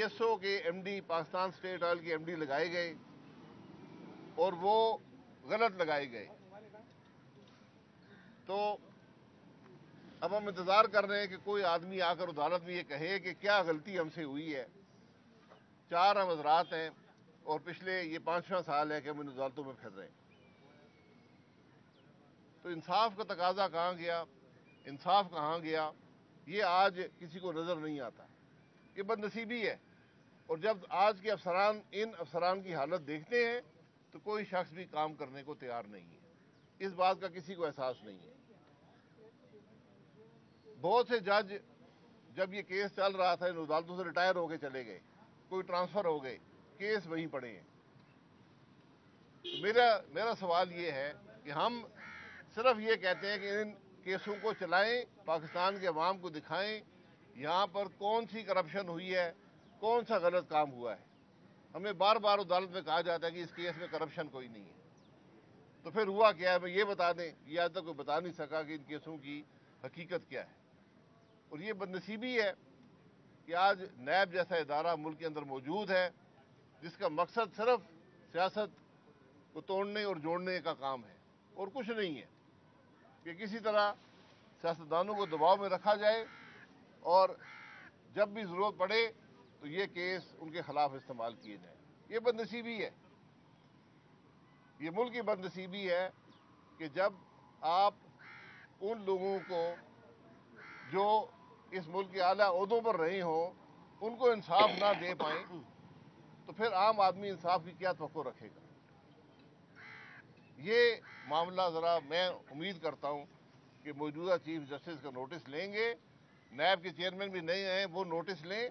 PSO کے MD Pakistan state oil کے MD لگائے گئے اور وہ غلط لگائے گئے. تو اب ہم انتظار کر رہے ہیں کہ کوئی آدمی آ کر عدالت میں یہ کہے کہ کیا غلطی ہم سے ہوئی ہے. 4 ہم حضرات ہیں اور پچھلے یہ 5واں سال ہے کہ ہم ان عدالتوں میں پھر رہے ہیں. تو انصاف کا تقاضا کہاں گیا, انصاف کہاں گیا, یہ آج کسی کو نظر نہیں آتا. یہ بد نصیبی ہے. اور جب آج کے افسران ان افسران کی حالت دیکھتے ہیں تو کوئی شخص بھی کام کرنے کو تیار نہیں ہے. اس بات کا کسی کو احساس نہیں ہے. بہت سے جج جب یہ کیس چل رہا تھا ان عدالتوں سے ریٹائر ہو کے چلے گئے, کوئی ٹرانسفر ہو گئے, کیس وہیں پڑے ہیں. تو میرا سوال یہ ہے کہ ہم صرف یہ کہتے ہیں کہ ان کیسوں کو چلائیں, پاکستان کے عوام کو دکھائیں یہاں پر کون سی کرپشن ہوئی ہے, کون سا غلط کام ہوا ہے. ہمیں بار بار عدالت میں کہا جاتا ہے کہ اس کیس میں کرپشن کوئی نہیں ہے. تو پھر ہوا کیا ہے, میں یہ بتا دیں, یہ آج تک کوئی بتا نہیں سکا کہ ان کیسوں کی حقیقت کیا ہے. اور یہ بدنصیبی ہے کہ آج نیب جیسا ادارہ ملک کے اندر موجود ہے جس کا مقصد صرف سیاست کو توڑنے اور جوڑنے کا کام ہے اور کچھ نہیں ہے. کہ کسی طرح سیاستدانوں کو دباؤ میں رکھا جائے اور جب بھی ضرورت پڑے تو یہ کیس ان کے خلاف استعمال کیے جائیں. یہ بدنصیبی ہے, یہ ملک کی بدنصیبی ہے کہ جب آپ ان لوگوں کو جو اس ملک کے اعلیٰ عہدوں پر رہے ہوں ان کو انصاف نہ دے پائیں تو پھر عام آدمی انصاف کی کیا توقع رکھے گا. یہ معاملہ ذرا میں امید کرتا ہوں کہ موجودہ چیف جسٹس کا نوٹس لیں گے. نیب کے چیئرمین بھی نہیں ہیں, وہ نوٹس لیں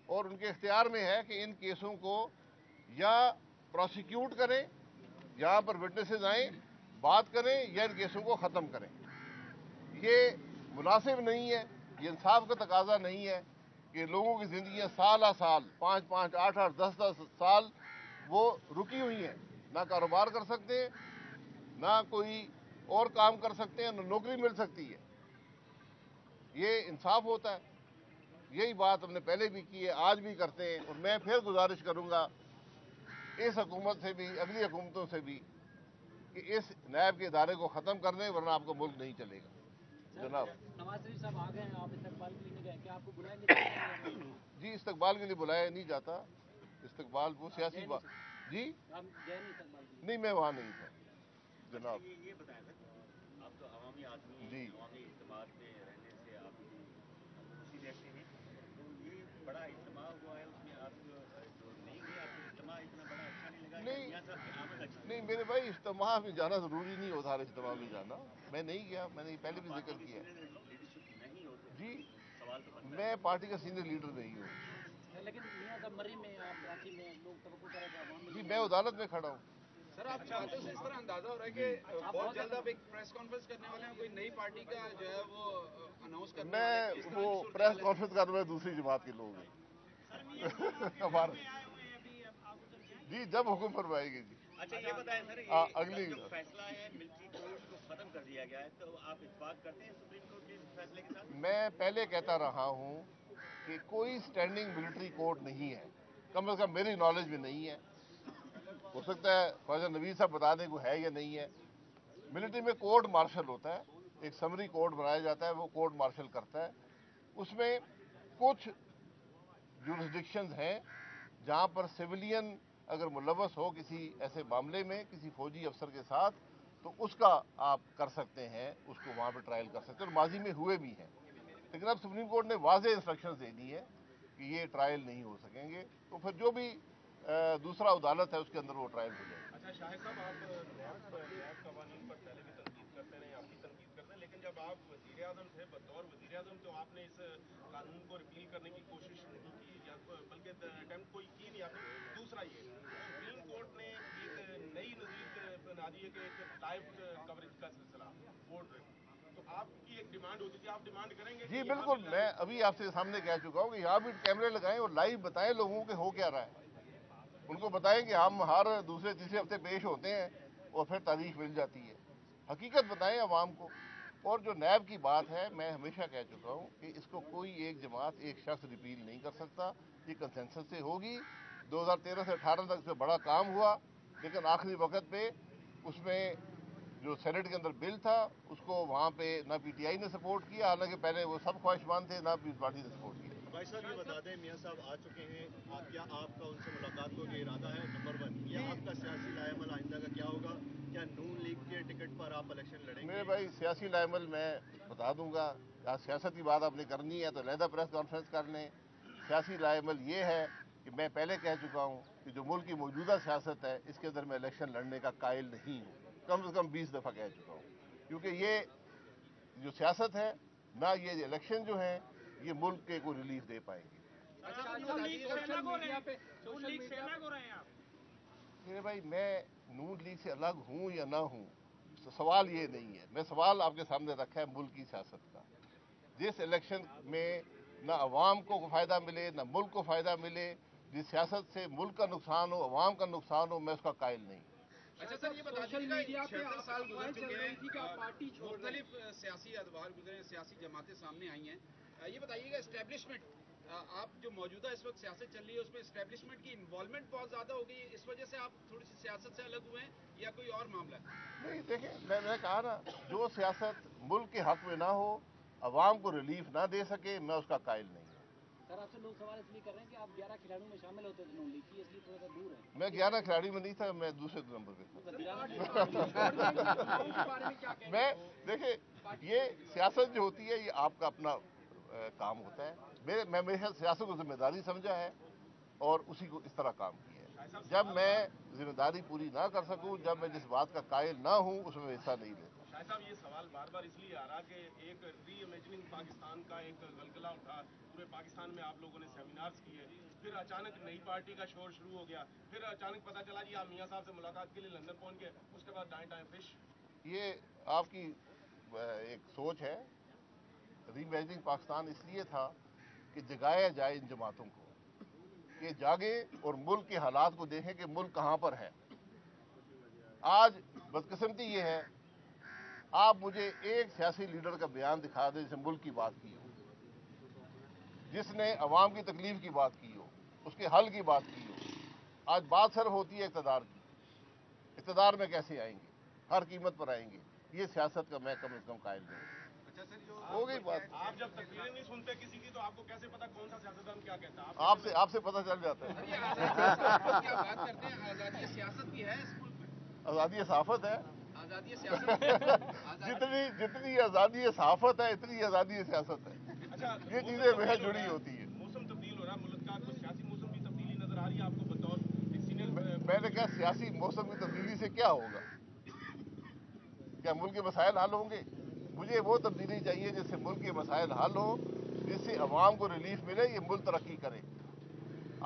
اور ان کے اختیار میں ہے کہ ان کیسوں کو یا پروسیکیوٹ کریں, یہاں پر وٹنسز آئیں بات کریں, یا ان کیسوں کو ختم کریں. یہ مناسب نہیں ہے, یہ انصاف کا تقاضا نہیں ہے کہ لوگوں کی زندگیاں سالہ سال 5-5, 8-8, 10-10 سال وہ رکی ہوئی ہیں, نہ کاروبار کر سکتے ہیں, نہ کوئی اور کام کر سکتے ہیں, نہ نوکری مل سکتی ہے. یہ انصاف ہوتا ہے؟ یہی بات ہم نے پہلے بھی کی ہے, آج بھی کرتے ہیں. اور میں پھر گزارش کروں گا اس حکومت سے بھی, اگلی حکومتوں سے بھی, کہ اس نیب کے ادارے کو ختم کر دیں ورنہ آپ کا ملک نہیں چلے گا. جناب نواز شریف صاحب آ گئے ہیں, آپ استقبال کے لیے نہیں گئے, کیا آپ کو بلائیں گے؟ جی استقبال کے لیے بلایا نہیں جاتا. استقبال وہ سیاسی بات. جی آپ گئے نہیں استقبال کے لیے؟ نہیں, میں وہاں نہیں تھا جناب. یہ بتائیں سر, آپ تو عوامی آدمی ہیں, جی عوامی اجتماعات میں رہنے سے آپ کی خوشی دیکھتے ہیں, تو یہ بڑا اجتماع ہوا ہے اس میں آپ جو نہیں گئے, آپ کو اجتماع اتنا بڑا اچھا نہیں لگا, یا میاں صاحب کی آمد اچھی نہیں لگی؟ میرے بھائی, اجتماع میں جانا ضروری نہیں ہوتا, ہر اجتماع میں جانا. میں نہیں گیا, میں نے پہلے بھی پارٹی ذکر کی کیا. سینئر لیڈرشپ نہیں ہو تو جی سوال تو بنتا ہے. میں پارٹی کا سینئر لیڈر نہیں ہوں. لیکن میاں صاحب مری میں آپ کراچی میں لوگ توقع کر رہے تھے عوام جی میں عدالت میں کھڑا ہوں. سر آپ کی باتوں سے اس طرح اندازہ ہو رہا ہے کہ بہت جلد آپ ایک پریس کانفرنس کرنے والے ہیں, کوئی نئی پارٹی کا جو ہے وہ اناؤنس کرنے والے ہیں, میں وہ پریس کانفرنس کر رہا ہوں دوسری جماعت کے لوگ ہیں ہمارے. جی جب حکم فرمائے گی. جی اچھا یہ بتائیں سر, اگلی یہ جو فیصلہ ہے ملٹری کورٹ کو ختم کر دیا گیا ہے, تو آپ اتفاق کرتے ہیں سپریم کورٹ کے اس فیصلے کے ساتھ؟ میں پہلے کہتا رہا ہوں کہ کوئی سٹینڈنگ ملٹری کورٹ نہیں ہے, کم از کم میری نالج میں نہیں ہے. ہو سکتا ہے خواجہ نوید صاحب بتا دیں کوئی ہے یا نہیں ہے. ملٹری میں کورٹ مارشل ہوتا ہے, ایک سمری کورٹ بنایا جاتا ہے, وہ کورٹ مارشل کرتا ہے. اس میں کچھ جورسڈکشنز ہیں جہاں پر سویلین اگر ملوث ہو کسی ایسے معاملے میں کسی فوجی افسر کے ساتھ تو اس کا آپ کر سکتے ہیں, اس کو وہاں پہ ٹرائل کر سکتے ہیں, اور ماضی میں ہوئے بھی ہیں. لیکن اب سپریم کورٹ نے واضح انسٹرکشنز دے دی ہے کہ یہ ٹرائل نہیں ہو سکیں گے, تو پھر جو بھی دوسرا عدالت ہے اس کے اندر وہ ٹرائل ہو جائے گا. اچھا شاہد صاحب, آپ نیب قوانین پر پہلے بھی تنقید کرتے رہے, اب بھی تنقید کرتے ہیں, لیکن جب آپ وزیر اعظم تھے, بطور وزیر اعظم تو آپ نے اس قانون کو ریپیل کرنے کی کوشش نہیں کی, یا بلکہ اٹیمپٹ کوئی کی نہیں آپ نے. دوسرا یہ سپریم کورٹ نے ایک نئی نظیر بنا دی ہے کہ ایک لائف کوریج کا سلسلہ ووٹ ڈرائیو, تو آپ کی ایک ڈیمانڈ ہوتی تھی, آپ ڈیمانڈ کریں گے؟ جی بالکل, میں ابھی آپ سے سامنے کہہ چکا ہوں کہ یہاں بھی کیمرے لگائیں اور لائیو بتائیں لوگوں کے ہو کیا رہا ہے. ان کو بتائیں کہ ہم ہر دوسرے تیسرے ہفتے پیش ہوتے ہیں اور پھر تاریخ مل جاتی ہے. حقیقت بتائیں عوام کو, और जो नैब की बात है, मैं हमेशा कह चुका हूँ कि इसको कोई एक जमात, एक शख्स रिपील नहीं कर सकता, ये कंसेंसस से होगी। 2013 से 18 तक से बड़ा काम हुआ, लेकिन आखिरी वक्त पे उसमें जो सेनेट के अंदर बिल था उसको वहाँ पे ना पीटीआई ने सपोर्ट किया, हालांकि पहले वो सब ख्वाहिशमंद थे, ना पीपल्स पार्टी ने सपोर्ट किया। भाई साहब ये बता दें, मियां साहब आ चुके हैं, क्या आपका उनसे मुलाकात को ये इरादा है? नंबर 1, ये आपका सियासी लाएमल आइंदा का क्या होगा? क्या नून लीग के टिकट पर आप इलेक्शन लड़ेंगे? मेरे भाई सियासी लाएमल मैं बता दूंगा, आज सियासत की बात आपने करनी है तो अलहदा प्रेस कॉन्फ्रेंस कर लें। सियासी लाएमल ये है कि मैं पहले कह चुका हूँ कि जो मुल्क की मौजूदा सियासत है इसके अंदर मैं इलेक्शन लड़ने का कायल नहीं हूँ, कम से कम 20 दफ़ा कह चुका हूँ, क्योंकि ये जो सियासत है ना, ये इलेक्शन जो है ये मुल्क के को रिलीफ दे पाएंगे। मेरे भाई मैं नून लीग से अलग हूँ या ना हूँ, तो सवाल ये नहीं है। मैं सवाल आपके सामने रखा है मुल्क की सियासत का। जिस इलेक्शन में ना अवाम को फ़ायदा मिले, ना मुल्क को फ़ायदा मिले, जिस सियासत से मुल्क का नुकसान हो, अवाम का नुकसान हो, मैं उसका कायल नहीं। अच्छा सर, ये बता दीजिएगा 76 साल गुजर चुके हैं, मुख्तलिफ सियासी अदवार गुजरे, सियासी जमातें सामने आई हैं, ये बताइएगा एस्टेब्लिशमेंट, आप जो मौजूदा इस वक्त सियासत चल रही है उसमें एस्टेब्लिशमेंट की इन्वॉल्वमेंट बहुत ज़्यादा हो गई, इस वजह से आप थोड़ी सी सियासत से अलग हुए हैं या कोई और मामला है? नहीं, देखें, मैंने कहा ना, जो सियासत मुल्क के हक में ना हो, अवाम को रिलीफ ना दे सके, मैं उसका कायल नहीं। सर आपसे लोग सवाल इसलिए कर रहे हैं कि आप 11 खिलाड़ियों में शामिल होते थे नून लीग की, इसलिए थोड़ा सा दूर है। मैं 11 खिलाड़ी में नहीं था, मैं दूसरे नंबर पे था। मैं देखिए, ये सियासत जो होती है ये आपका अपना काम होता है। मैं हमेशा सियासत को जिम्मेदारी समझा है और उसी को इस तरह काम किया है। जब मैं जिम्मेदारी पूरी ना कर सकूं, जब मैं जिस बात का कायल ना हूं, उसमें हिस्सा नहीं लेता। शायद साहब ये सवाल बार बार इसलिए आ रहा कि एक री इमेजिनिंग पाकिस्तान का एक गलगला उठा, पूरे पाकिस्तान में आप लोगों ने सेमिनार्स किए, फिर अचानक नई पार्टी का शोर शुरू हो गया, फिर अचानक पता चला जी आप मियां साहब से मुलाकात के लिए लंदन पहुंच गए, उसके बाद दाएं दाएं फिश। ये आपकी एक सोच है। री इमेजिनिंग पाकिस्तान इसलिए था कि जगाया जाए इन जमातों को कि जागे और मुल्क के हालात को देखें कि मुल्क कहाँ पर है। आज बदकिस्मती ये है, आप मुझे एक सियासी लीडर का बयान दिखा दें जिसने मुल्क की बात की हो, जिसने अवाम की तकलीफ की बात की हो, उसके हल की बात की हो। आज बात सिर्फ होती है इक़्तिदार की, इक़्तिदार में कैसे आएंगे, हर कीमत पर आएंगे। ये सियासत का मैं कम से कम कायल नहीं। अच्छा सर, जो हो गई बात। आप जब तकरीरें नहीं सुनते किसी की तो आपको कैसे पता कौन सा सियासतदान क्या कहता है? आपसे पता चल जाता है। क्या बात करते हैं, आज़ादी सियासत भी है इस मुल्क में? आज़ादी सहाफ़त है। आज़ादी सियासत जितनी आज़ादी सहाफ़त है इतनी आज़ादी सियासत है। अच्छा, ये चीज़ें बेहद जुड़ी होती है। मौसम तब्दील हो रहा है मुल्क का, कुछ सियासी मौसम की तब्दीली नजर आ रही है आपको बतौर एक सीनियर? मैंने कहा सियासी मौसम की तब्दीली से क्या होगा? क्या मुल्क के मसाइल हल होंगे? मुझे वो तब्दीली चाहिए जिससे मुल्क के मसाइल हल हो, जिससे अवाम को रिलीफ मिले, ये मुल्क तरक्की करे।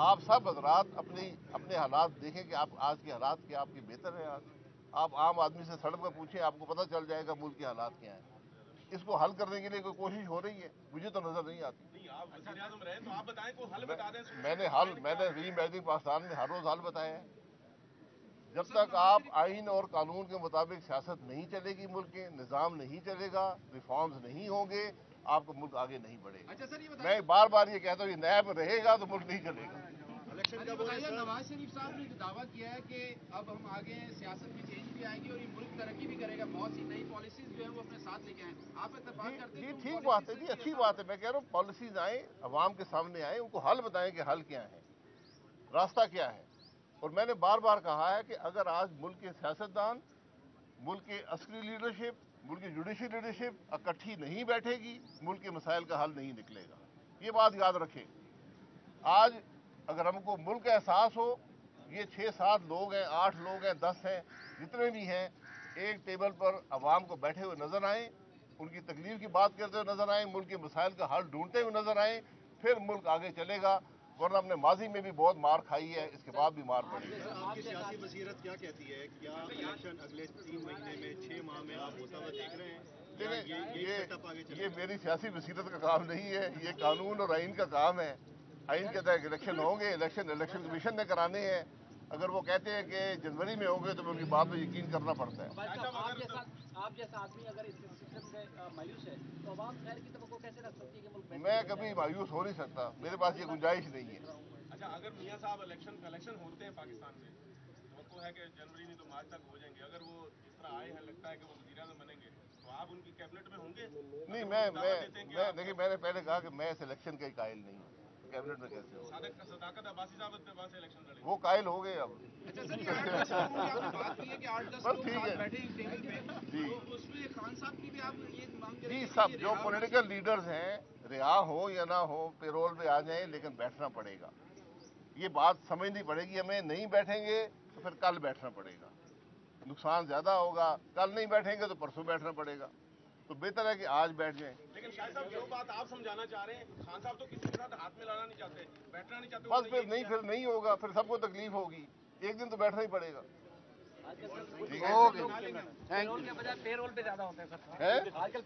आप सब हजरात अपने हालात देखें कि आप आज के हालात क्या आपके बेहतर हैं। आज आप आम आदमी से सड़क पर पूछें, आपको पता चल जाएगा मुल्क के हालात क्या हैं। इसको हल करने के लिए कोई कोशिश हो रही है? मुझे तो नजर नहीं आती। नहीं, आप वज़ीर आज़म रहे तो आप बताएं, कोई हल बता दें। मैंने री इमेजिनिंग पाकिस्तान में हर रोज हल बताया है। जब तक आप आइन और कानून के मुताबिक सियासत नहीं चलेगी, मुल्क के निज़ाम नहीं चलेगा, रिफॉर्म्स नहीं होंगे, आपका मुल्क आगे नहीं बढ़ेगा। अच्छा सर, ये मैं बार बार ये कहता हूँ, नैब रहेगा तो मुल्क नहीं चलेगा। इलेक्शन का बताइए, नवाज शरीफ साहब ने दावा किया है कि अब हम आगे सियासत में चेंज भी आएगी और ये मुल्क तरक्की भी करेगा, बहुत सी नई पॉलिसीज जो है वो अपने साथ लेके आए। आप इत्तेफाक करते हैं? ठीक बात है जी, अच्छी बात है। मैं कह रहा हूँ पॉलिसीज आए, अवाम के सामने आए, उनको हल बताएं कि हल क्या है, रास्ता क्या है। और मैंने बार बार कहा है कि अगर आज मुल्क के सियासतदान, मुल्क के अस्करी लीडरशिप, मुल्क की जुडिशल लीडरशिप इकट्ठी नहीं बैठेगी, मुल्क के मसाइल का हल नहीं निकलेगा। ये बात याद रखें। आज अगर हमको मुल्क का एहसास हो, ये 6-7 लोग हैं, 8 लोग हैं, 10 हैं, जितने भी हैं, एक टेबल पर अवाम को बैठे हुए नजर आए, उनकी तकलीफ की बात करते हुए नजर आए, मुल्क के मसाइल का हल ढूंढते हुए नजर आए, फिर मुल्क आगे चलेगा। वरना हमने माजी में भी बहुत मार खाई है, इसके बाद भी मार पड़ेगी। आपकी सियासी बसीरत क्या कहती है? क्या इलेक्शन अगले 3 महीने में, 6 माह में आप होता हुआ देख रहे हैं? ये मेरी सियासी बसीरत का काम नहीं है, ये कानून और आइन का काम है। आइन के तहत इलेक्शन होंगे, इलेक्शन कमीशन ने कराने हैं। अगर वो कहते हैं कि जनवरी में होंगे तो उनकी बात पर यकीन करना पड़ता है। भाई साहब, आप जैसा आदमी अगर इस सिस्टम से मायूस है तो अवाम खैर की तो कैसे रख सकती है कि मुल्क बेहतर मैं हो जाए? कभी मायूस हो नहीं सकता, मेरे पास ये गुंजाइश नहीं है। अच्छा, अगर मियाँ साहब इलेक्शन होते हैं पाकिस्तान में, तो है कि जनवरी नहीं तो मार्च तक हो जाएंगे, अगर वो जिस तरह आए हैं लगता है कि वो वज़ीर-ए-आज़म बनेंगे, तो आप उनकी कैबिनेट में होंगे? नहीं, मैं देखिए, मैंने पहले कहा कि मैं सिलेक्शन का कायल नहीं हूँ, कैबिनेट में कैसे हो? सदाकत अब्बासी साहब वहाँ से इलेक्शन लड़ेंगे। वो कायल हो गए अब। अच्छा सर, ये 8-10 लोगों की आपने बात की है कि 8-10 बस लोग ठीक साथ है। बैठे हैं टेबल पे, जी। तो उसमें खान साहब की भी आप ये मांग जी, करेंगे सब कि जो रिहा पॉलिटिकल लीडर्स हैं, रिहा हो या ना हो, पेरोल पे आ जाएं, लेकिन बैठना पड़ेगा। ये बात समझनी पड़ेगी हमें, नहीं बैठेंगे तो फिर कल बैठना पड़ेगा, नुकसान ज़्यादा होगा। कल नहीं बैठेंगे तो परसों बैठना पड़ेगा, तो बेहतर है कि आज बैठ जाएं। लेकिन शायद साहब जो बात आप समझाना चाह रहे हैं, खान साहब तो किसी के साथ हाथ में लाना नहीं चाहते, बैठना नहीं चाहते। बस फिर नहीं होगा, फिर सबको तकलीफ होगी, एक दिन तो बैठना ही पड़ेगा। आजकल ठीक है, पेरोल के बजाय पेरोल पे ज्यादा होते हैं सर। है? आजकल